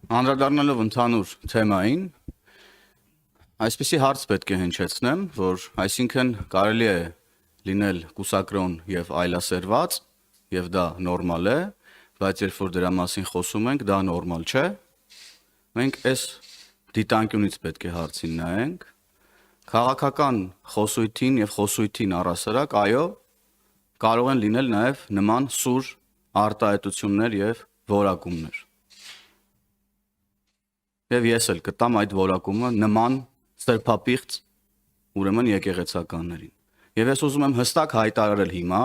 Անդրադառնալով ընդհանուր թեմային, այսպիսի հարց պետք է հնչեցնեմ, որ այսինքն կարելի է լինել կուսակրոն եւ այլասերված, եւ դա նորմալ է, բայց երբ որ դրա մասին խոսում ենք, դա նորմալ չէ։ Մենք այս դիտանկյունից պետք է հարցին նայենք։ Քաղաքական խոսույթին եւ խոսույթին առասարակ, այո, կարող են լինել նաեւ նման սուր արտահայտություններ եւ որակումներ։ Եվ ես էլ կտամ այդ որակումը նման սրբապիղծ ուրեմն եկեղեցականներին։ Եվ ես ուզում եմ հստակ հայտարարել հիմա,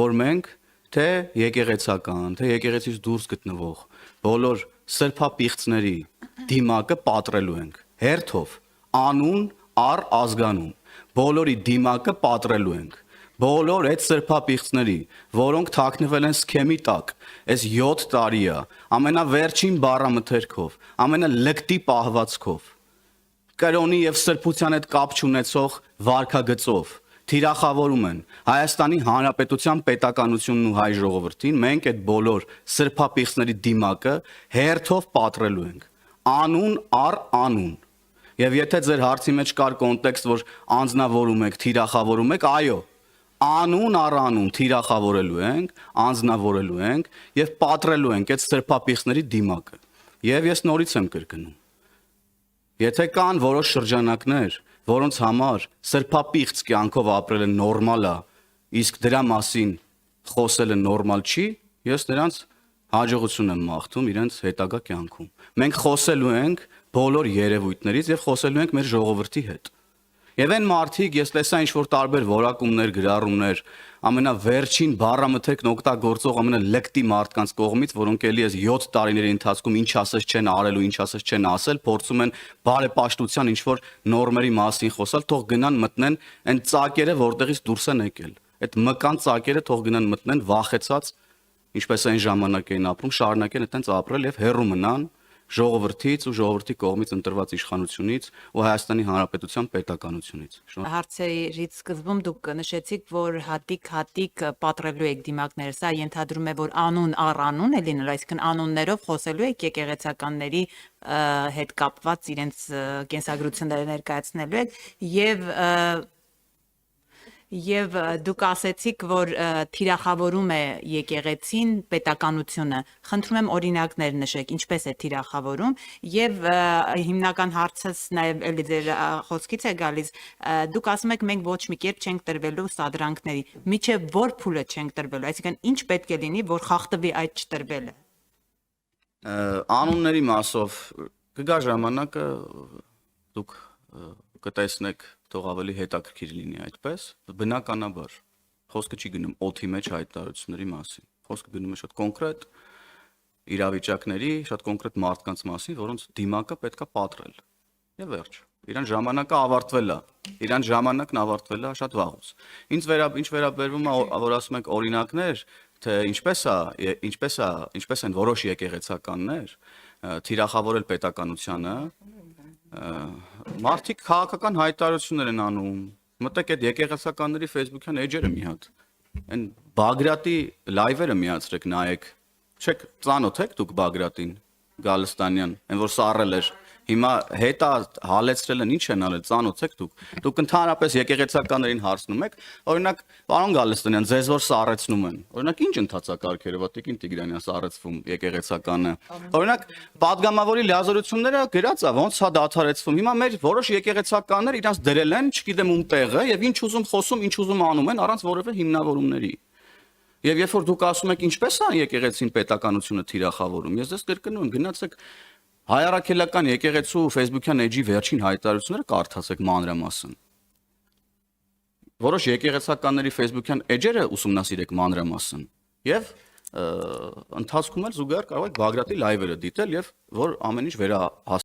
որ մենք թե եկեղեցական, թե եկեղեցից դուրս գտնվող բոլոր սրբապիղծների դիմակը պատռելու ենք, հերթով, անուն առ ազգանուն, բոլորի դիմակը պատռելու ենք, բոլոր այդ սրբապիղծների, որոնք թաքնվել են սքեմի տակ, այս 7 տարի է, ամենավերջին բառամթերքով, ամենալկտի պահվածքով, կրոնի եւ սրբության հետ կապ չունեցող վարքագծով, թիրախավորում են Հայաստանի Հանրապետության պետականությունն ու հայ ժողովրդին, մենք այդ բոլոր սրբապիղծների դիմակը հերթով պատռելու ենք, անուն առ անուն։ Եվ եթե ձեր հարցի մեջ կար կոնտեքստ, որ անձնավորում եք, թիրախավորում եք, այո, անուն առ անուն թիրախավորելու ենք, անձնավորելու ենք եւ պատռելու ենք այդ սրբապիղծների դիմակը։ Եվ ես նորից եմ կրկնում. եթե կան որոշ շրջանակներ, որոնց համար սրբապիղծ կյանքով ապրելը նորմալ է, իսկ դրա մասին խոսելը նորմալ չի, ես նրանց հաջողություն եմ մաղթում իրենց հետագա կյանքում։ Մենք խոսելու ենք բոլոր երևույթներից եւ խոսելու ենք մեր ժողովրդի հետ։ Եվ այն մարդիկ, ես տեսա ինչ-որ տարբեր որակումներ, գրառումներ, ամենավերջին բառամթերքն օգտագործող ամենալկտի մարդկանց կողմից, որոնք էլի այս 7 տարիների ընթացքում ինչ ասես չեն արել ու ինչ ասես չեն ասել, փորձում են բարեպաշտության ինչ-որ նորմերի մասին խոսալ, թող գնան մտնեն այն ծակերը, որտեղից դուրս են եկել։ Այդ մկան ծակերը թող գնան մտնեն վախեցած, ինչպես այն ժամանակ էին ապրում, շարունակեն այդտենց ապրել եւ հեռու մնան ժողովրդից ու ժողովրդի կողմից ընտրված իշխանությունից ու Հայաստանի Հանրապետության պետականությունից։ Հարցերից սկզբում դուք նշեցիք, որ հատիկ պատռելու եք դիմակները, սա ենթադրում է, որ անուն առ անուն է լինելու, այսինքն անուններով խոսելու եք եկեղեցականների հետ կապված իրենց կենսագրությունները ներկայացնելու եք եւ դուք ասեցիք, որ թիրախավորում է եկեղեցին պետականությունը։ Խնդրում եմ օրինակներ նշեք, ինչպես է թիրախավորում եւ հիմնական հարցս նաեւ էլի ձեր խոսքից է գալիս, դուք ասում եք մենք ոչ մի կերպ չենք տրվելու սադրանքների, միչեւ որ փուլը չենք տրվելու, այսինքն ինչ պետք է լինի, որ խախտվի այդ չտրվելը։ Անունների մասով կգա ժամանակը դուք կտեսնեք, թող ավելի հետաքրքիր լինի այդպես, բնականաբար խոսքը չի գնում օդի մեջ հայտարարությունների մասին, խոսքը գնում է շատ կոնկրետ իրավիճակների, շատ կոնկրետ մարդկանց մասին, որոնց դիմակը պետքա պատռել։ Եվ վերջ, իրան ժամանակը ավարտվել է, իրան ժամանակն ավարտվել է շատ վաղուց։ Ինչ վերաբերվում է, որ ասում ենք օրինակներ, թե ինչպես են որոշ եկեղեցականներ թիրախավորել պետականությանը, մարդիկ քաղաքական հայտարարություններ են անում, մտեք այդ եկեղեցականների Facebook-յան էջերը մի հատ, այն Բագրատի լայվերը միացրեք նայեք, չեք ծանոթ եք դուք Բագրատին, Գալստանյան, այն որ սառել էր, հիմա հետա հալեցրել են, ինչ են արել, ծանոթ եք դուք ընդհանրապես եկեղեցականներին հարցնում եք, օրինակ, պարոն Գալստանյան, ձեզ որ սառեցնում են, օրինակ ինչ ընթացակարգերով է Տիկին Տիգրանյան սառեցվում եկեղեցականը, օրինակ, падգամավորի լիազորությունները գրած է, ոնց է դադարեցվում, հիմա մեր որոշ եկեղեցականներ իրանց դրել են, չգիտեմ ում տեղը, եւ ինչ ուզում խոսում, ինչ ուզում անում են, առանց որևէ հիմնավորումների։ Եվ երբ որ դուք ասում եք ինչպես է եկեղեցին պետականությունը թիրախավորում, ես դες կրկնում եմ, գնացեք Հայ առաքելական եկեղեցու Facebook-յան էջի վերջին հայտարարությունները կարդացեք մանրամասն։ Որոշ եկեղեցականների Facebook-յան էջերը ուսումնասիրեք մանրամասն եւ ընթացքում էլ զուգահեռ կարող եք Բագրատի լայվերը դիտել եւ որ ամեն ինչ վերահասկանալ